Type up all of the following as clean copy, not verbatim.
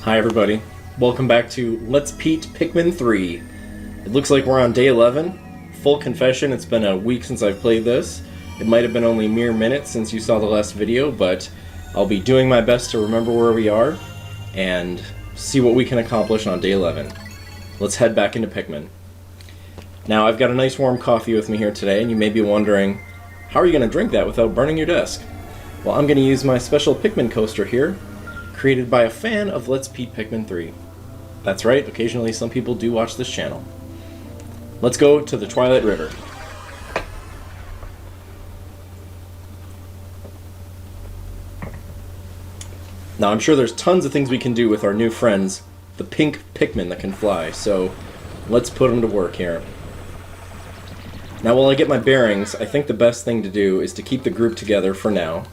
Hi everybody, welcome back to Let's Pete Pikmin 3. It looks like we're on day 11. Full confession, it's been a week since I've played this. It might have been only mere minutes since you saw the last video, but I'll be doing my best to remember where we are and see what we can accomplish on day 11. Let's head back into Pikmin. Now I've got a nice warm coffee with me here today, and you may be wondering, how are you going to drink that without burning your desk? Well, I'm going to use my special Pikmin coaster here, created by a fan of Let's Pete Pikmin 3. That's right, occasionally some people do watch this channel. Let's go to the Twilight River. Now I'm sure there's tons of things we can do with our new friends, the pink Pikmin that can fly, so let's put them to work here. Now while I get my bearings, I think the best thing to do is to keep the group together for now.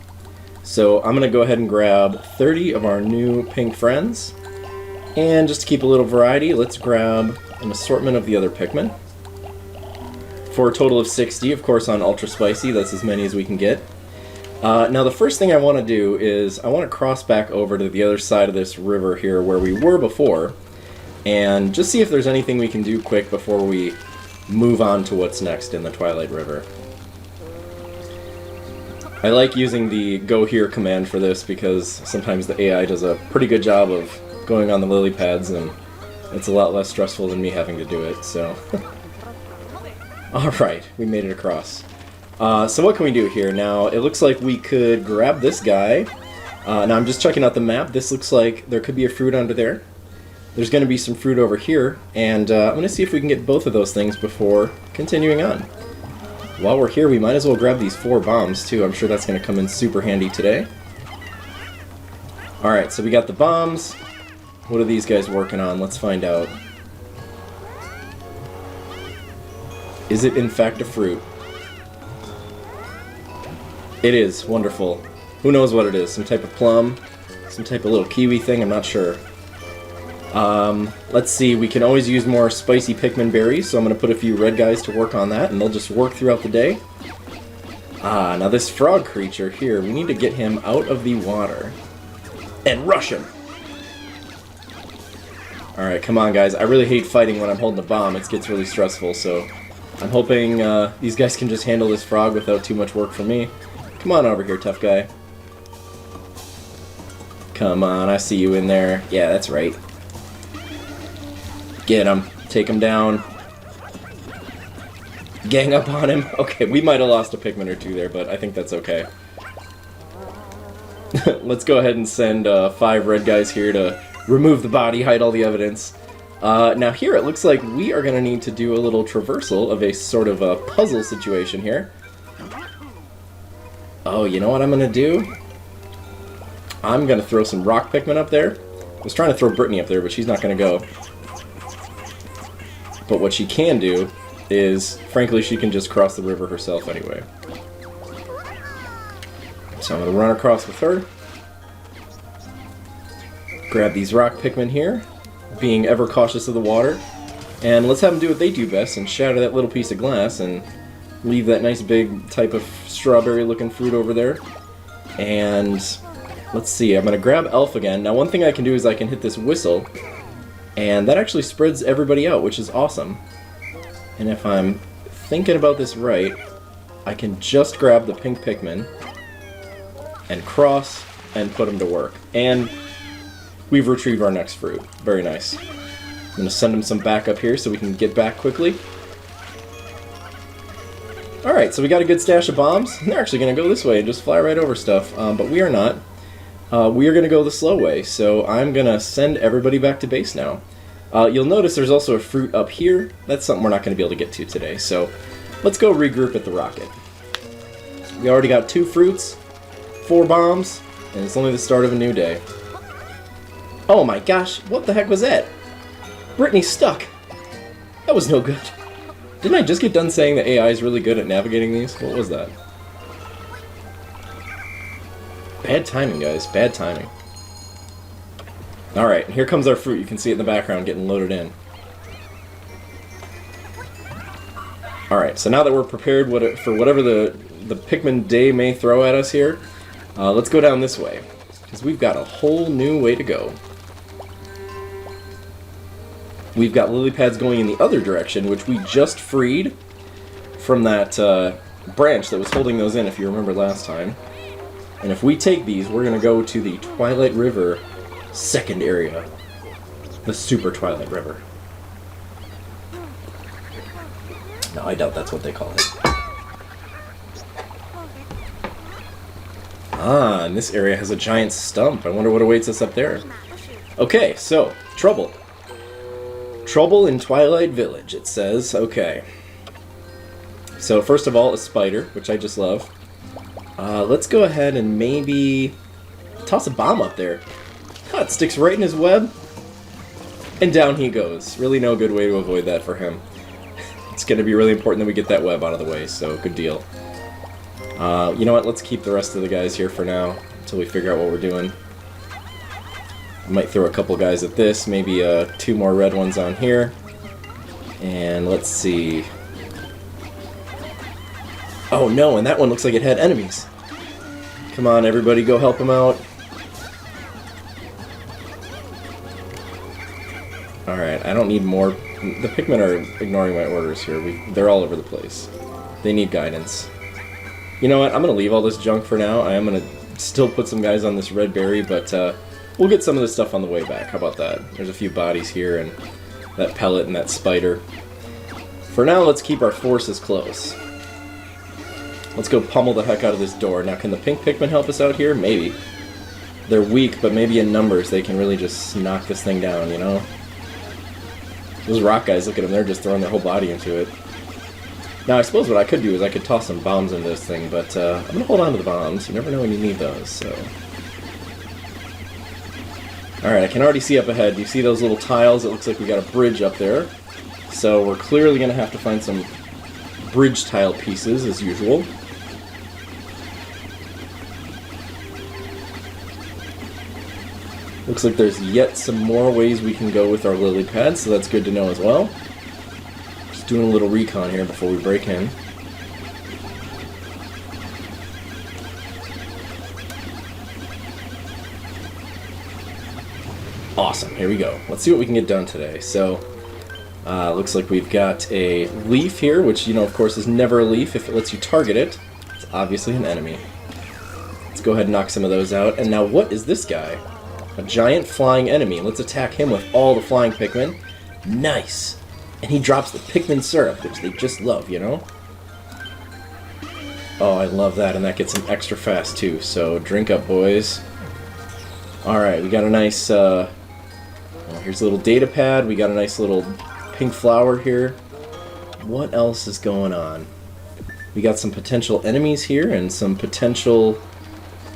So I'm going to go ahead and grab 30 of our new pink friends, and just to keep a little variety, let's grab an assortment of the other Pikmin. For a total of 60, of course on Ultra Spicy, that's as many as we can get. Now the first thing I want to do is I want to cross back over to the other side of this river here where we were before, and just see if there's anything we can do quick before we move on to what's next in the Twilight River. I like using the go here command for this because sometimes the AI does a pretty good job of going on the lily pads, and it's a lot less stressful than me having to do it, so. Alright, we made it across. So what can we do here? Now, it looks like we could grab this guy. Now I'm just checking out the map. This looks like there could be a fruit under there. There's going to be some fruit over here, and I'm going to see if we can get both of those things before continuing on. While we're here, we might as well grab these 4 bombs, too. I'm sure that's going to come in super handy today. Alright, so we got the bombs. What are these guys working on? Let's find out. Is it, in fact, a fruit? It is. Wonderful. Who knows what it is? Some type of plum? Some type of little kiwi thing? I'm not sure. Let's see, we can always use more spicy Pikmin berries, so I'm going to put a few red guys to work on that, and they'll just work throughout the day. Now this frog creature here, we need to get him out of the water. And rush him! Alright, come on guys, I really hate fighting when I'm holding a bomb, it gets really stressful, so I'm hoping these guys can just handle this frog without too much work for me. Come on over here, tough guy. Come on, I see you in there. Yeah, that's right. Get him. Take him down. Gang up on him. Okay, we might have lost a Pikmin or 2 there, but I think that's okay. Let's go ahead and send 5 red guys here to remove the body, hide all the evidence. Now here it looks like we are going to need to do a little traversal of a sort of a puzzle situation here. Oh, you know what I'm going to do? I'm going to throw some rock Pikmin up there. I was trying to throw Brittany up there, but she's not going to go. But what she can do is, frankly, she can just cross the river herself anyway. So I'm going to run across with her. Grab these rock Pikmin here, being ever cautious of the water. And let's have them do what they do best and shatter that little piece of glass and leave that nice big type of strawberry looking fruit over there. And let's see, I'm going to grab Elf again. Now one thing I can do is I can hit this whistle, and that actually spreads everybody out, which is awesome. And if I'm thinking about this right, I can just grab the pink Pikmin and cross and put them to work. And we've retrieved our next fruit. Very nice. I'm going to send them some backup here so we can get back quickly. Alright, so we got a good stash of bombs. They're actually going to go this way and just fly right over stuff, but we are not. We are going to go the slow way, so I'm going to send everybody back to base now. You'll notice there's also a fruit up here. That's something we're not going to be able to get to today, so let's go regroup at the rocket. We already got 2 fruits, 4 bombs, and it's only the start of a new day. Oh my gosh, what the heck was that? Brittany's stuck. That was no good. Didn't I just get done saying the AI is really good at navigating these? What was that? Bad timing, guys. Bad timing. Alright, here comes our fruit. You can see it in the background getting loaded in. Alright, so now that we're prepared for whatever the Pikmin day may throw at us here, let's go down this way, because we've got a whole new way to go. We've got lily pads going in the other direction, which we just freed from that branch that was holding those in, if you remember last time. And if we take these, we're going to go to the Twilight River second area. The Super Twilight River. No, I doubt that's what they call it. Ah, and this area has a giant stump. I wonder what awaits us up there. Okay, so, trouble. Trouble in Twilight Village, it says. Okay. So, first of all, a spider, which I just love. Let's go ahead and maybe toss a bomb up there. Oh, it sticks right in his web. And down he goes. Really no good way to avoid that for him. It's going to be really important that we get that web out of the way, so good deal. You know what, let's keep the rest of the guys here for now, until we figure out what we're doing. I might throw a couple guys at this, maybe 2 more red ones on here. And let's see. Oh no, and that one looks like it had enemies. Come on, everybody, go help him out. Alright, I don't need more. The Pikmin are ignoring my orders here. They're all over the place. They need guidance. You know what, I'm going to leave all this junk for now. I am going to still put some guys on this red berry, but we'll get some of this stuff on the way back. How about that? There's a few bodies here, and that pellet and that spider. For now, let's keep our forces close. Let's go pummel the heck out of this door. Now, can the pink Pikmin help us out here? Maybe. They're weak, but maybe in numbers they can really just knock this thing down, you know? Those rock guys, look at them, they're just throwing their whole body into it. Now, I suppose what I could do is I could toss some bombs into this thing, but I'm going to hold on to the bombs. You never know when you need those, so... Alright, I can already see up ahead. Do you see those little tiles? It looks like we got a bridge up there. So we're clearly going to have to find some bridge tile pieces, as usual. Looks like there's yet some more ways we can go with our lily pads, so that's good to know as well. Just doing a little recon here before we break in. Awesome, here we go. Let's see what we can get done today. So, looks like we've got a leaf here, which, you know, of course, is never a leaf. If it lets you target it, it's obviously an enemy. Let's go ahead and knock some of those out. And now, what is this guy? A giant flying enemy. Let's attack him with all the flying Pikmin. Nice! And he drops the Pikmin syrup, which they just love, you know? Oh, I love that, and that gets him extra fast, too. So, drink up, boys. Alright, we got a nice, well, here's a little data pad. We got a nice little pink flower here. What else is going on? We got some potential enemies here, and some potential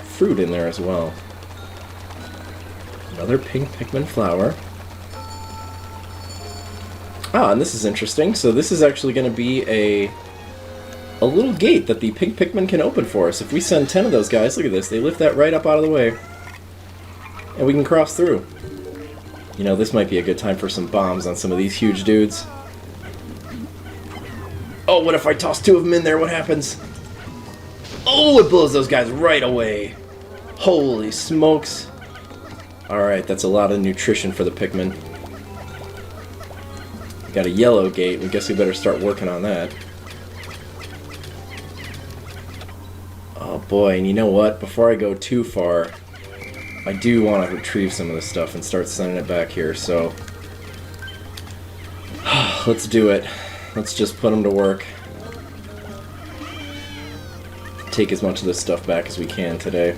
fruit in there as well. Another pink Pikmin flower. Ah, and this is interesting. So this is actually going to be a little gate that the pink Pikmin can open for us. If we send 10 of those guys, look at this, they lift that right up out of the way. And we can cross through. You know, this might be a good time for some bombs on some of these huge dudes. Oh, what if I toss 2 of them in there? What happens? Oh, it blows those guys right away. Holy smokes. Alright, that's a lot of nutrition for the Pikmin. Got a yellow gate, I guess we better start working on that. Oh boy, and you know what? Before I go too far, I do want to retrieve some of this stuff and start sending it back here, so... let's do it. Let's just put them to work. Take as much of this stuff back as we can today.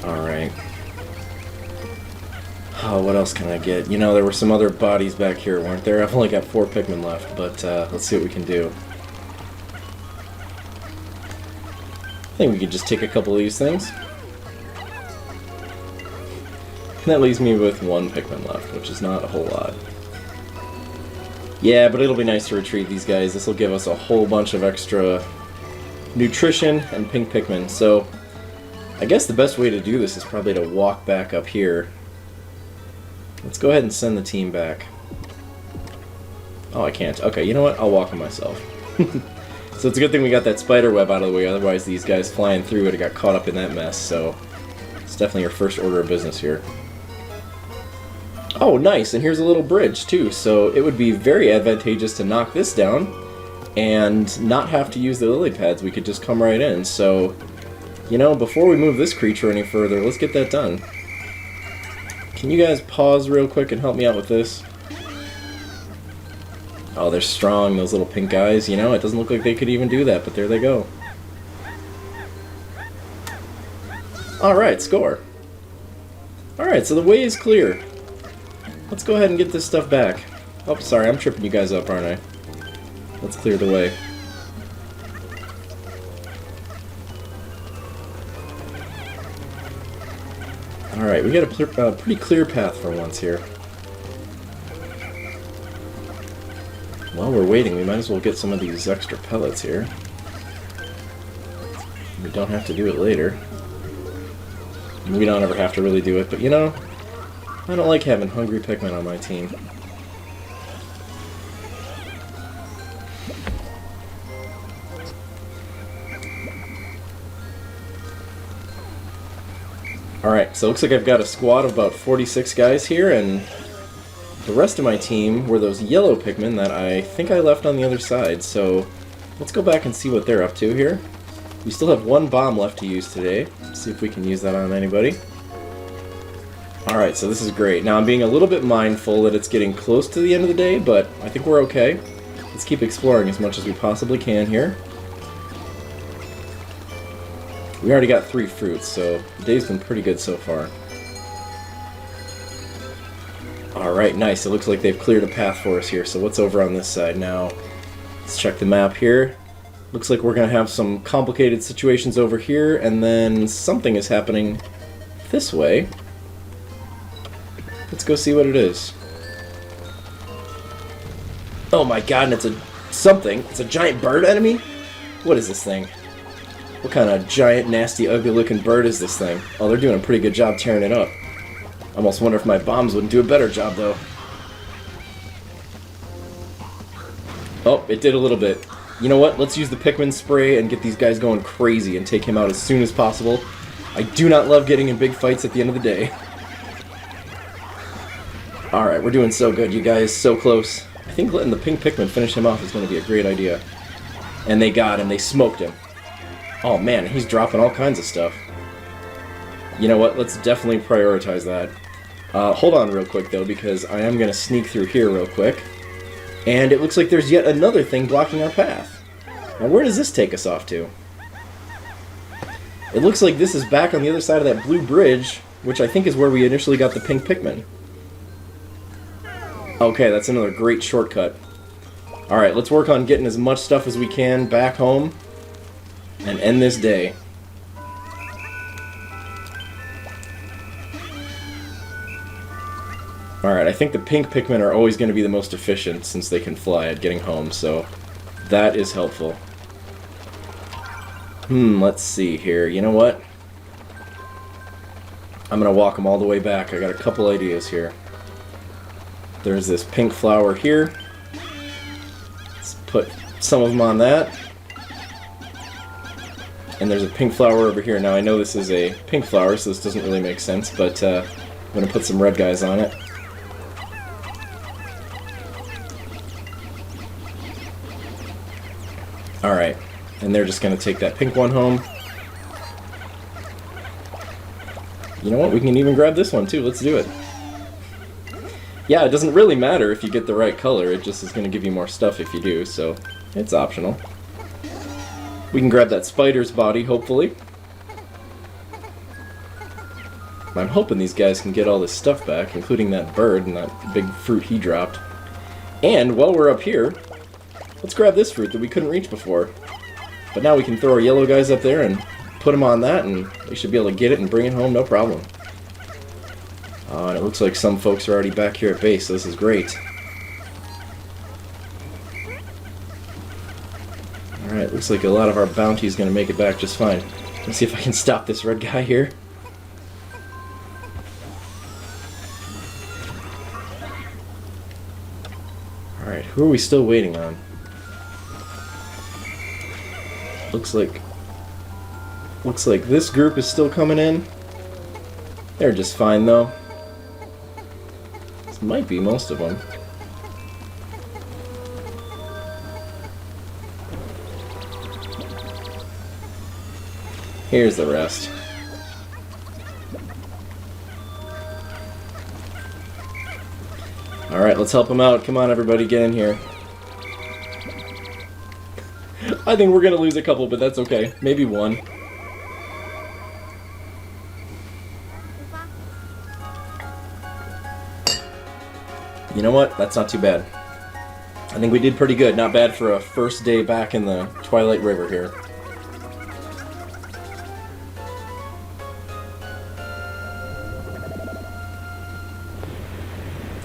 Alright. Oh, what else can I get? You know, there were some other bodies back here, weren't there? I've only got 4 Pikmin left, but let's see what we can do. I think we could just take a couple of these things. And that leaves me with 1 Pikmin left, which is not a whole lot. Yeah, but it'll be nice to retrieve these guys. This will give us a whole bunch of extra nutrition and pink Pikmin. So, I guess the best way to do this is probably to walk back up here. Let's go ahead and send the team back. Oh, I can't. Okay, you know what? I'll walk them myself. So it's a good thing we got that spider web out of the way, otherwise these guys flying through would have got caught up in that mess, so it's definitely your first order of business here. Oh, nice, and here's a little bridge too, so it would be very advantageous to knock this down and not have to use the lily pads. We could just come right in, so, you know, before we move this creature any further, let's get that done. Can you guys pause real quick and help me out with this? Oh, they're strong, those little pink guys. You know, it doesn't look like they could even do that, but there they go. Alright, score. Alright, so the way is clear. Let's go ahead and get this stuff back. Oh, sorry, I'm tripping you guys up, aren't I? Let's clear the way. Alright, we got a pretty clear path for once here. While we're waiting, we might as well get some of these extra pellets here. We don't have to do it later. We don't ever have to really do it, but you know, I don't like having hungry Pikmin on my team. Alright, so it looks like I've got a squad of about 46 guys here, and the rest of my team were those yellow Pikmin that I think I left on the other side, so let's go back and see what they're up to here. We still have one bomb left to use today. Let's see if we can use that on anybody. Alright, so this is great. Now I'm being a little bit mindful that it's getting close to the end of the day, but I think we're okay. Let's keep exploring as much as we possibly can here. We already got 3 fruits, so the day's been pretty good so far. Alright, nice. It looks like they've cleared a path for us here, so what's over on this side now? Let's check the map here. Looks like we're going to have some complicated situations over here, and then something is happening this way. Let's go see what it is. Oh my god, and it's a something. It's a giant bird enemy? What is this thing? What kind of giant, nasty, ugly-looking bird is this thing? Oh, they're doing a pretty good job tearing it up. I almost wonder if my bombs wouldn't do a better job, though. Oh, it did a little bit. You know what? Let's use the Pikmin spray and get these guys going crazy and take him out as soon as possible. I do not love getting in big fights at the end of the day. Alright, we're doing so good, you guys. So close. I think letting the pink Pikmin finish him off is going to be a great idea. And they got him. They smoked him. Oh man, he's dropping all kinds of stuff. You know what? Let's definitely prioritize that. Hold on real quick, though, because I am going to sneak through here real quick. And it looks like there's yet another thing blocking our path. Now, where does this take us off to? It looks like this is back on the other side of that blue bridge, which I think is where we initially got the pink Pikmin. Okay, that's another great shortcut. Alright, let's work on getting as much stuff as we can back home and end this day. Alright, I think the pink Pikmin are always going to be the most efficient since they can fly at getting home, so that is helpful. Let's see here. You know what? I'm going to walk them all the way back. I got a couple ideas here. There's this pink flower here. Let's put some of them on that. And there's a pink flower over here. Now, I know this is a pink flower, so this doesn't really make sense, but I'm going to put some red guys on it. Alright, and they're just going to take that pink one home. You know what, we can even grab this one too, let's do it. Yeah, it doesn't really matter if you get the right color, it just is going to give you more stuff if you do, so it's optional. We can grab that spider's body, hopefully. I'm hoping these guys can get all this stuff back, including that bird and that big fruit he dropped. And while we're up here, let's grab this fruit that we couldn't reach before. But now we can throw our yellow guys up there and put them on that, and we should be able to get it and bring it home, no problem. And it looks like some folks are already back here at base, so this is great. Alright, looks like a lot of our bounty is going to make it back just fine. Let's see if I can stop this red guy here. Alright, who are we still waiting on? Looks like this group is still coming in. They're just fine though. This might be most of them. Here's the rest. Alright, let's help them out. Come on, everybody, get in here. I think we're gonna lose a couple, but that's okay. Maybe one. You know what? That's not too bad. I think we did pretty good. Not bad for a first day back in the Twilight River here.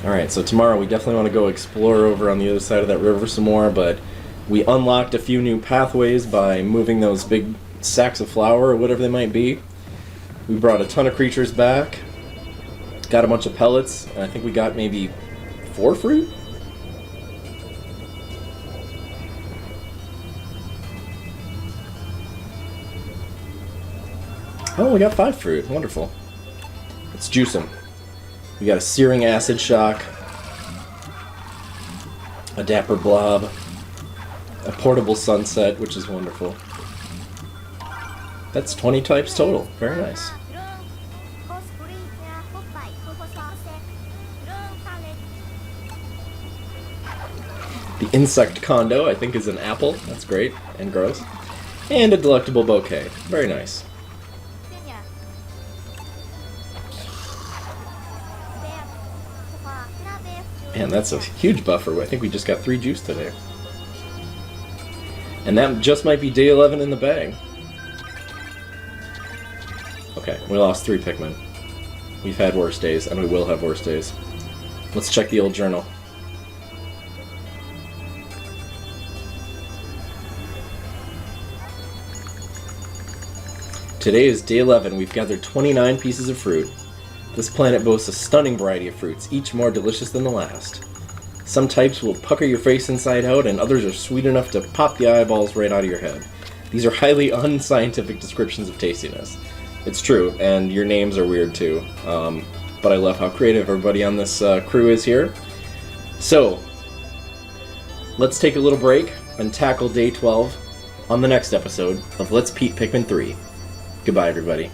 Alright, so tomorrow we definitely want to go explore over on the other side of that river some more, but we unlocked a few new pathways by moving those big sacks of flour or whatever they might be. We brought a ton of creatures back, got a bunch of pellets, and I think we got maybe 4 fruit? Oh, we got 5 fruit. Wonderful. Let's juice them. We got a searing acid shock, a dapper blob, a portable sunset, which is wonderful. That's 20 types total. Very nice. The insect condo, I think, is an apple. That's great and gross. And a delectable bouquet. Very nice. Man, that's a huge buffer. I think we just got 3 juice today. And that just might be day 11 in the bag. Okay, we lost 3 Pikmin. We've had worse days, and we will have worse days. Let's check the old journal. Today is day 11. We've gathered 29 pieces of fruit. This planet boasts a stunning variety of fruits, each more delicious than the last. Some types will pucker your face inside out, and others are sweet enough to pop the eyeballs right out of your head. These are highly unscientific descriptions of tastiness. It's true, and your names are weird too. But I love how creative everybody on this crew is here. So, let's take a little break and tackle day 12 on the next episode of Let's Peep Pikmin 3. Goodbye, everybody.